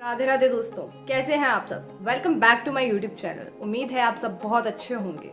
राधे राधे दोस्तों, कैसे हैं आप सब। Welcome back to my YouTube channel. उम्मीद है आप सब बहुत अच्छे होंगे।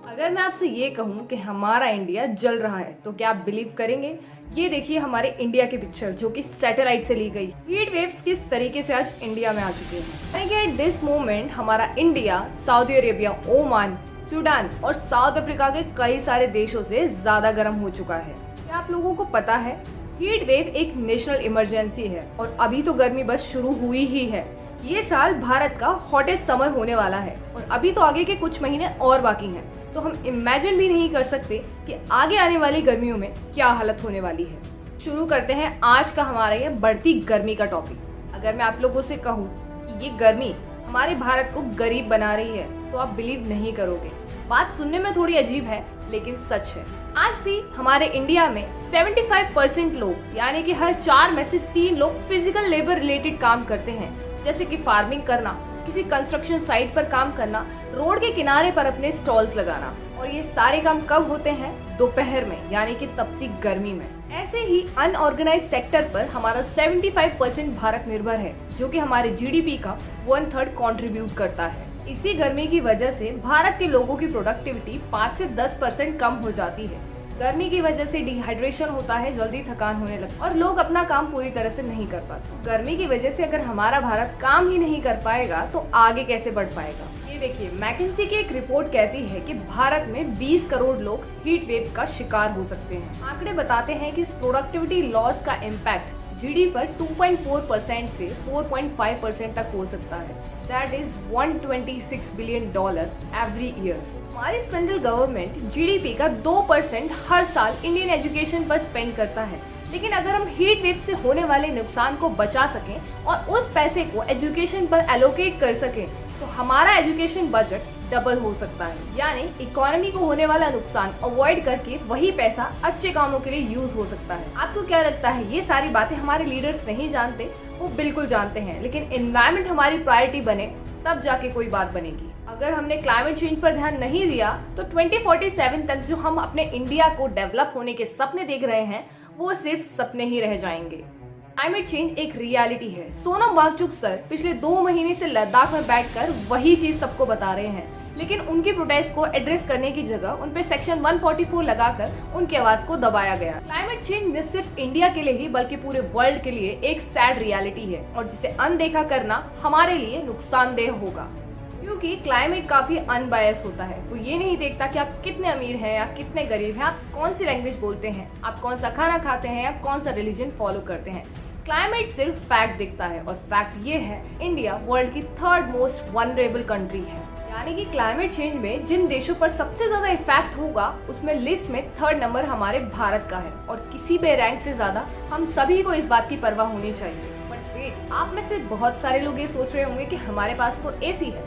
अगर मैं आपसे ये कहूँ कि हमारा इंडिया जल रहा है तो क्या आप बिलीव करेंगे। ये देखिए हमारे इंडिया की पिक्चर जो कि सैटेलाइट से ली गई। हीट वेव्स किस तरीके से आज इंडिया में आ चुके हैं। एट दिस मोमेंट हमारा India Saudi Arabia, Oman, Sudan और साउथ अफ्रीका के कई सारे देशों से ज्यादा गर्म हो चुका है। क्या आप लोगों को पता है हीट वेव एक नेशनल इमरजेंसी है और अभी तो गर्मी बस शुरू हुई ही है। ये साल भारत का हॉटेस्ट समर होने वाला है और अभी तो आगे के कुछ महीने और बाकी हैं। तो हम इमेजिन भी नहीं कर सकते कि आगे आने वाली गर्मियों में क्या हालत होने वाली है। शुरू करते हैं आज का हमारा ये बढ़ती गर्मी का टॉपिक। अगर मैं आप लोगों से कहूँ कि ये गर्मी हमारे भारत को गरीब बना रही है तो आप बिलीव नहीं करोगे। बात सुनने में थोड़ी अजीब है लेकिन सच है। आज भी हमारे इंडिया में 75% लोग यानी कि हर 4 में से 3 लोग फिजिकल लेबर रिलेटेड काम करते हैं, जैसे कि फार्मिंग करना, किसी कंस्ट्रक्शन साइट पर काम करना, रोड के किनारे पर अपने स्टॉल्स लगाना। और ये सारे काम कब होते हैं? दोपहर में, यानी कि तपती गर्मी में। ऐसे ही अनऑर्गेनाइज सेक्टर पर हमारा 75% भारत निर्भर है, जो कि हमारे जीडीपी का 1/3 कंट्रीब्यूट करता है। इसी गर्मी की वजह से भारत के लोगों की प्रोडक्टिविटी 5 से 10% कम हो जाती है। गर्मी की वजह से डिहाइड्रेशन होता है, जल्दी थकान होने लगती है और लोग अपना काम पूरी तरह से नहीं कर पाते। गर्मी की वजह से अगर हमारा भारत काम ही नहीं कर पाएगा तो आगे कैसे बढ़ पाएगा। ये देखिए, मैकेंसी की एक रिपोर्ट कहती है कि भारत में 20 करोड़ लोग हीट वेव्स का शिकार हो सकते हैं। आंकड़े बताते हैं कि इस प्रोडक्टिविटी लॉस का इम्पैक्ट जीडी पर 2.4% से 4.5% तक हो सकता है। That is $126 billion every year. हमारी सेंट्रल गवर्नमेंट जीडीपी का 2% हर साल इंडियन एजुकेशन पर स्पेंड करता है, लेकिन अगर हम हीट वेव से होने वाले नुकसान को बचा सकें और उस पैसे को एजुकेशन पर एलोकेट कर सकें तो हमारा एजुकेशन बजट डबल हो सकता है। यानी इकोनॉमी को होने वाला नुकसान अवॉइड करके वही पैसा अच्छे कामों के लिए यूज हो सकता है। आपको क्या लगता है ये सारी बातें हमारे लीडर्स नहीं जानते? वो बिल्कुल जानते हैं, लेकिन एनवायरमेंट हमारी प्रायोरिटी बने तब जाके कोई बात बनेगी। अगर हमने क्लाइमेट चेंज पर ध्यान नहीं दिया तो 2047 तक जो हम अपने इंडिया को डेवलप होने के सपने देख रहे हैं वो सिर्फ सपने ही रह जाएंगे। क्लाइमेट चेंज एक रियलिटी है। सोनम वांगचुक सर पिछले 2 महीने से लद्दाख में बैठकर वही चीज सबको बता रहे हैं, लेकिन उनकी प्रोटेस्ट को एड्रेस करने की जगह उन पे सेक्शन 144 लगाकर उनकी आवाज को दबाया गया। क्लाइमेट चेंज न सिर्फ इंडिया के लिए ही बल्कि पूरे वर्ल्ड के लिए एक सैड रियलिटी है और जिसे अनदेखा करना हमारे लिए नुकसानदेह होगा, क्योंकि क्लाइमेट काफी अनबायस होता है। वो ये नहीं देखता कि आप कितने अमीर हैं या कितने गरीब हैं, आप कौन सी लैंग्वेज बोलते हैं, आप कौन सा खाना खाते हैं या कौन सा रिलीजन फॉलो करते हैं। क्लाइमेट सिर्फ फैक्ट दिखता है और फैक्ट ये है इंडिया वर्ल्ड की 3rd मोस्ट वनरेबल कंट्री है। यानी कि क्लाइमेट चेंज में जिन देशों पर सबसे ज्यादा इफेक्ट होगा उसमें लिस्ट में 3rd नंबर हमारे भारत का है और किसी भी रैंक से ज्यादा हम सभी को इस बात की परवाह होनी चाहिए। बट वेट, आप में से बहुत सारे लोग ये सोच रहे होंगे कि हमारे पास तो एसी है,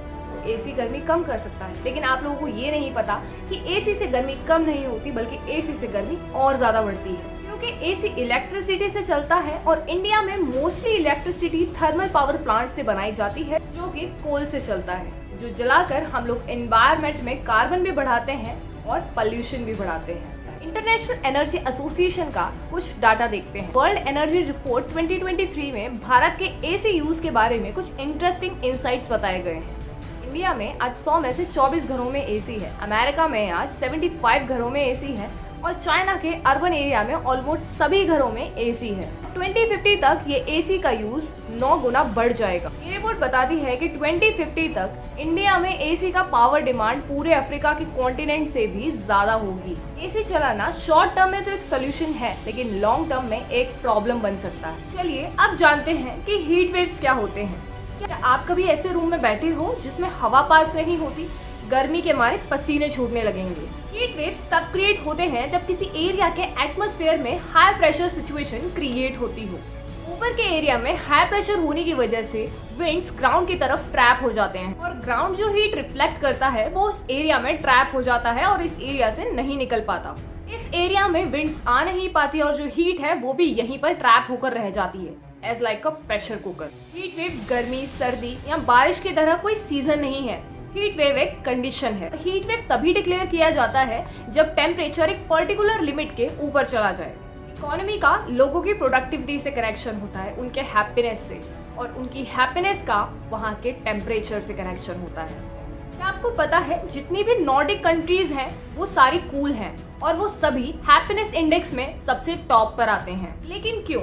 एसी गर्मी कम कर सकता है, लेकिन आप लोगों को ये नहीं पता कि एसी से गर्मी कम नहीं होती बल्कि एसी से गर्मी और ज्यादा बढ़ती है, क्योंकि एसी इलेक्ट्रिसिटी से चलता है और इंडिया में mostly electricity thermal power plant से बनाई जाती है जो कि कोल से चलता है, जो जलाकर हम लोग एनवायरमेंट में कार्बन भी बढ़ाते हैं और पॉल्यूशन भी बढ़ाते हैं। इंटरनेशनल एनर्जी एसोसिएशन का कुछ डाटा देखते हैं। वर्ल्ड एनर्जी रिपोर्ट 2023 में भारत के एसी यूज के बारे में कुछ इंटरेस्टिंग इंसाइट्स बताए गए हैं। इंडिया में आज 100 में से 24 घरों में एसी है, अमेरिका में आज 75 घरों में एसी है और चाइना के अर्बन एरिया में ऑलमोस्ट सभी घरों में एसी है। 2050 तक ये एसी का यूज 9 गुना बढ़ जाएगा। ये रिपोर्ट बताती है कि 2050 तक इंडिया में एसी का पावर डिमांड पूरे अफ्रीका के कॉन्टिनेंट से भी ज्यादा होगी। एसी चलाना शॉर्ट टर्म में तो एक सोल्यूशन है, लेकिन लॉन्ग टर्म में एक प्रॉब्लम बन सकता है। चलिए अब जानते हैं कि हीट वेव्स क्या होते हैं। क्या आप कभी ऐसे रूम में बैठे हो जिसमें हवा पास नहीं होती? गर्मी के मारे पसीने छूटने लगेंगे। हीट वेव्स तब क्रिएट होते हैं जब किसी एरिया के एटमॉस्फेयर में हाई प्रेशर सिचुएशन क्रिएट होती हो। ऊपर के एरिया में हाई प्रेशर होने की वजह से विंड्स ग्राउंड की तरफ ट्रैप हो जाते हैं और ग्राउंड जो हीट रिफ्लेक्ट करता है वो उस एरिया में ट्रैप हो जाता है और इस एरिया से नहीं निकल पाता। इस एरिया में विंड्स आ नहीं पाती और जो हीट है वो भी यहीं पर ट्रैप होकर रह जाती है, as like a pressure cooker. Heat wave गर्मी, सर्दी या बारिश की तरह कोई सीजन नहीं है। हीट वेव एक कंडीशन है। हीट वेव तभी डिक्लेयर किया जाता है जब टेम्परेचर एक पर्टिकुलर लिमिट के ऊपर चला जाए। इकोनॉमी का लोगों की प्रोडक्टिविटी से कनेक्शन होता है, उनके हैप्पीनेस से। और उनकी हैप्पीनेस का वहाँ के टेम्परेचर से कनेक्शन होता है। क्या आपको पता है जितनी भी नॉर्डिक कंट्रीज हैं वो सारी कूल हैं और वो सभी हैप्पीनेस इंडेक्स में सबसे टॉप पर आते हैं। लेकिन क्यों?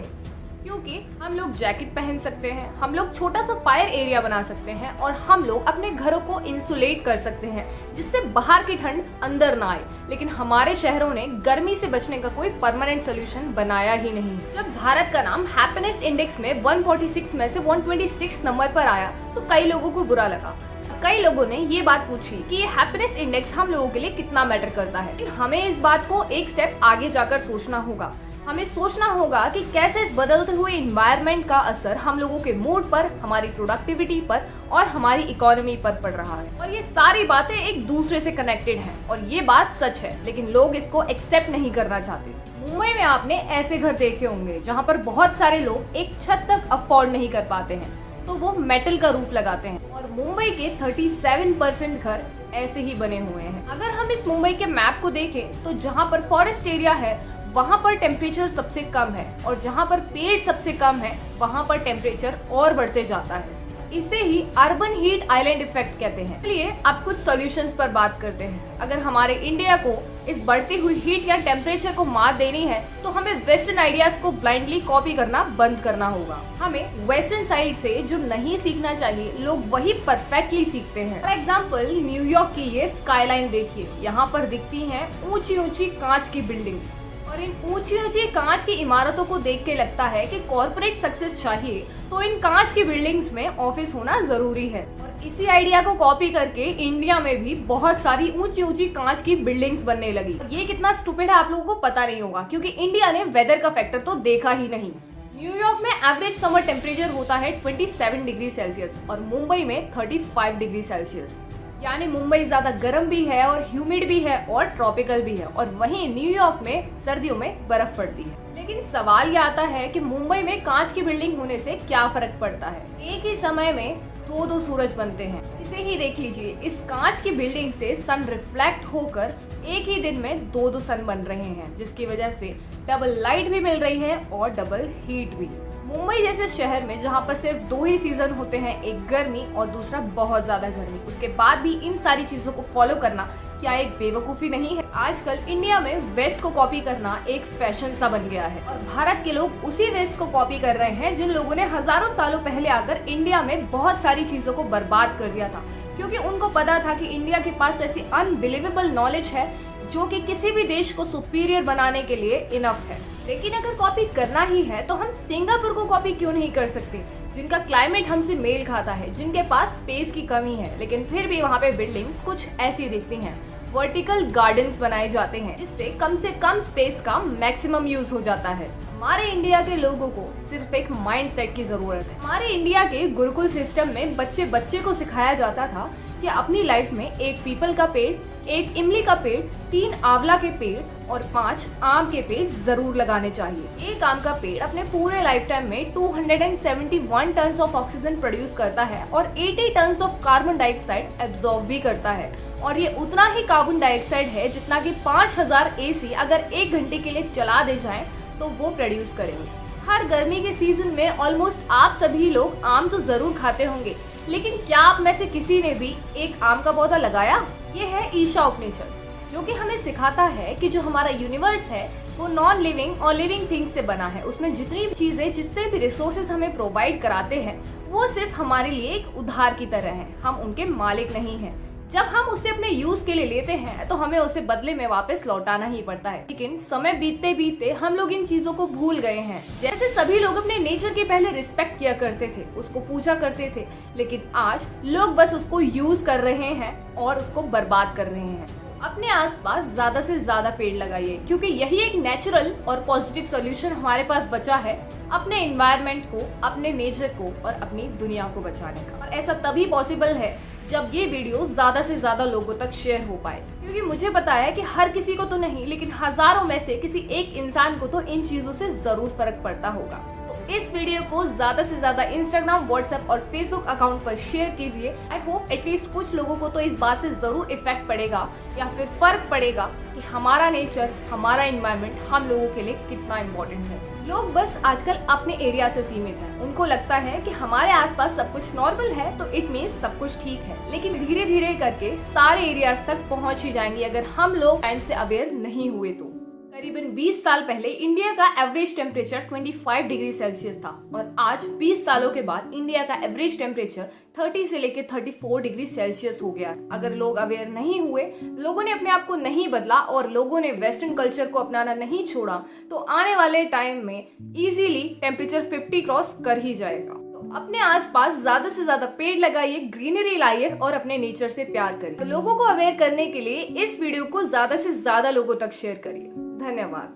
क्योंकि हम लोग जैकेट पहन सकते हैं, हम लोग छोटा सा फायर एरिया बना सकते हैं और हम लोग अपने घरों को इंसुलेट कर सकते हैं जिससे बाहर की ठंड अंदर ना आए। लेकिन हमारे शहरों ने गर्मी से बचने का कोई परमानेंट सोल्यूशन बनाया ही नहीं। जब भारत का नाम हैप्पीनेस इंडेक्स में 146 में से 126 नंबर पर आया तो कई लोगों को बुरा लगा। कई लोगों ने ये बात पूछी कि ये हैप्पीनेस इंडेक्स हम लोगों के लिए कितना मैटर करता है। हमें इस बात को एक स्टेप आगे जाकर सोचना होगा। हमें सोचना होगा कि कैसे इस बदलते हुए एनवायरनमेंट का असर हम लोगों के मूड पर, हमारी प्रोडक्टिविटी पर और हमारी इकोनॉमी पर पड़ रहा है। और ये सारी बातें एक दूसरे से कनेक्टेड हैं और ये बात सच है, लेकिन लोग इसको एक्सेप्ट नहीं करना चाहते। मुंबई में आपने ऐसे घर देखे होंगे जहाँ पर बहुत सारे लोग एक छत तक अफोर्ड नहीं कर पाते हैं तो वो मेटल का रूफ लगाते हैं और मुंबई के 37% घर ऐसे ही बने हुए हैं। अगर हम इस मुंबई के मैप को देखें तो जहाँ पर फॉरेस्ट एरिया है वहाँ पर टेम्परेचर सबसे कम है और जहाँ पर पेड़ सबसे कम है वहाँ पर टेम्परेचर और बढ़ते जाता है। इसे ही अर्बन हीट आइलैंड इफेक्ट कहते हैं। चलिए अब कुछ सॉल्यूशंस पर बात करते हैं। अगर हमारे इंडिया को इस बढ़ती हुई हीट या टेम्परेचर को मात देनी है तो हमें वेस्टर्न आइडियाज को ब्लाइंडली कॉपी करना बंद करना होगा। हमें वेस्टर्न साइड से जो नहीं सीखना चाहिए लोग वही परफेक्टली सीखते हैं। फॉर एग्जाम्पल न्यूयॉर्क की ये स्काईलाइन देखिए, यहाँ पर दिखती है ऊंची ऊंची कांच की बिल्डिंग्स और इन ऊंची ऊंची कांच की इमारतों को देख के लगता है कि कॉर्पोरेट सक्सेस चाहिए तो इन कांच की बिल्डिंग्स में ऑफिस होना जरूरी है। और इसी आइडिया को कॉपी करके इंडिया में भी बहुत सारी ऊंची ऊंची कांच की बिल्डिंग्स बनने लगी। ये कितना स्टूपिड है आप लोगों को पता नहीं होगा क्योंकि इंडिया ने वेदर का फैक्टर तो देखा ही नहीं। न्यूयॉर्क में एवरेज समर टेम्परेचर होता है 27 डिग्री सेल्सियस और मुंबई में 35 डिग्री सेल्सियस। यानी मुंबई ज्यादा गर्म भी है और ह्यूमिड भी है और ट्रॉपिकल भी है और वहीं न्यूयॉर्क में सर्दियों में बर्फ पड़ती है। लेकिन सवाल ये आता है कि मुंबई में कांच की बिल्डिंग होने से क्या फर्क पड़ता है? एक ही समय में दो सूरज बनते हैं। इसे ही देख लीजिए, इस कांच की बिल्डिंग से सन रिफ्लेक्ट होकर एक ही दिन में दो सन बन रहे हैं जिसकी वजह से डबल लाइट भी मिल रही है और डबल हीट भी। मुंबई जैसे शहर में जहाँ पर सिर्फ 2 ही सीजन होते हैं, एक गर्मी और दूसरा बहुत ज्यादा गर्मी, उसके बाद भी इन सारी चीजों को फॉलो करना क्या एक बेवकूफी नहीं है? आजकल इंडिया में वेस्ट को कॉपी करना एक फैशन सा बन गया है और भारत के लोग उसी वेस्ट को कॉपी कर रहे हैं जिन लोगों ने हजारों सालों पहले आकर इंडिया में बहुत सारी चीजों को बर्बाद कर दिया था, क्योंकि उनको पता था कि इंडिया के पास ऐसी अनबिलीवेबल नॉलेज है जो कि किसी भी देश को सुपीरियर बनाने के लिए इनफ है। लेकिन अगर कॉपी करना ही है तो हम सिंगापुर को कॉपी क्यों नहीं कर सकते, जिनका क्लाइमेट हमसे मेल खाता है, जिनके पास स्पेस की कमी है लेकिन फिर भी वहाँ पे बिल्डिंग्स कुछ ऐसी दिखती हैं। वर्टिकल गार्डन्स बनाए जाते हैं जिससे कम से कम स्पेस का मैक्सिमम यूज हो जाता है। हमारे इंडिया के लोगों को सिर्फ एक माइंडसेट की जरूरत है। हमारे इंडिया के गुरुकुल सिस्टम में बच्चे बच्चे को सिखाया जाता था कि अपनी लाइफ में एक पीपल का पेड़, एक इमली का पेड़, 3 आंवला के पेड़ और 5 आम के पेड़ जरूर लगाने चाहिए। एक आम का पेड़ अपने पूरे लाइफ टाइम में 271 टन ऑफ ऑक्सीजन प्रोड्यूस करता है और 80 ton of carbon dioxide absorb भी करता है और ये उतना ही कार्बन डाइऑक्साइड है जितना कि 5000 एसी अगर 1 घंटे के लिए चला दे जाए तो वो प्रोड्यूस करेंगे। हर गर्मी के सीजन में ऑलमोस्ट आप सभी लोग आम तो जरूर खाते होंगे, लेकिन क्या आप में से किसी ने भी एक आम का पौधा लगाया? ये है ईशा उपनिषद, जो कि हमें सिखाता है कि जो हमारा यूनिवर्स है वो नॉन लिविंग और लिविंग थिंग्स से बना है। उसमें जितनी भी चीजें, जितने भी रिसोर्सेज हमें प्रोवाइड कराते हैं वो सिर्फ हमारे लिए एक उधार की तरह है, हम उनके मालिक नहीं हैं। जब हम उसे अपने यूज के लिए लेते हैं तो हमें उसे बदले में वापस लौटाना ही पड़ता है। लेकिन समय बीतते बीतते हम लोग इन चीजों को भूल गए हैं। जैसे सभी लोग अपने नेचर की पहले रिस्पेक्ट किया करते थे, उसको पूजा करते थे, लेकिन आज लोग बस उसको यूज कर रहे हैं और उसको बर्बाद कर रहे हैं। अपने आसपास ज्यादा से ज्यादा पेड़ लगाइए, क्योंकि यही एक नेचुरल और पॉजिटिव सोल्यूशन हमारे पास बचा है अपने एनवायरनमेंट को, अपने नेचर को और अपनी दुनिया को बचाने का। और ऐसा तभी पॉसिबल है जब ये वीडियो ज्यादा से ज्यादा लोगों तक शेयर हो पाए, क्योंकि मुझे पता है कि हर किसी को तो नहीं, लेकिन हजारों में से किसी एक इंसान को तो इन चीजों से जरूर फर्क पड़ता होगा। तो इस वीडियो को ज्यादा से ज्यादा इंस्टाग्राम, व्हाट्सएप और फेसबुक अकाउंट पर शेयर कीजिए। आई होप एटलीस्ट कुछ लोगों को तो इस बात से जरूर इफेक्ट पड़ेगा या फिर फर्क पड़ेगा कि हमारा नेचर, हमारा एनवायरनमेंट हम लोगों के लिए कितना इम्पोर्टेंट है। लोग बस आजकल अपने एरिया से सीमित हैं। उनको लगता है कि हमारे आसपास सब कुछ नॉर्मल है तो इट मीन्स सब कुछ ठीक है, लेकिन धीरे धीरे करके सारे एरियाज तक पहुंच ही जाएंगे अगर हम लोग टाइम से अवेयर नहीं हुए तो। करीबन 20 साल पहले इंडिया का एवरेज टेम्परेचर 25 डिग्री सेल्सियस था और आज 20 सालों के बाद इंडिया का एवरेज टेम्परेचर 30 से लेकर 34 डिग्री सेल्सियस हो गया। अगर लोग अवेयर नहीं हुए, लोगों ने अपने आप को नहीं बदला और लोगों ने वेस्टर्न कल्चर को अपनाना नहीं छोड़ा, तो आने वाले टाइम में इजीली टेम्परेचर 50 क्रॉस कर ही जाएगा। तो अपने आसपास ज्यादा से ज्यादा पेड़ लगाइए, ग्रीनरी लाइए और अपने नेचर से प्यार करिए। तो लोगों को अवेयर करने के लिए इस वीडियो को ज्यादा से ज्यादा लोगों तक शेयर करिए। धन्यवाद।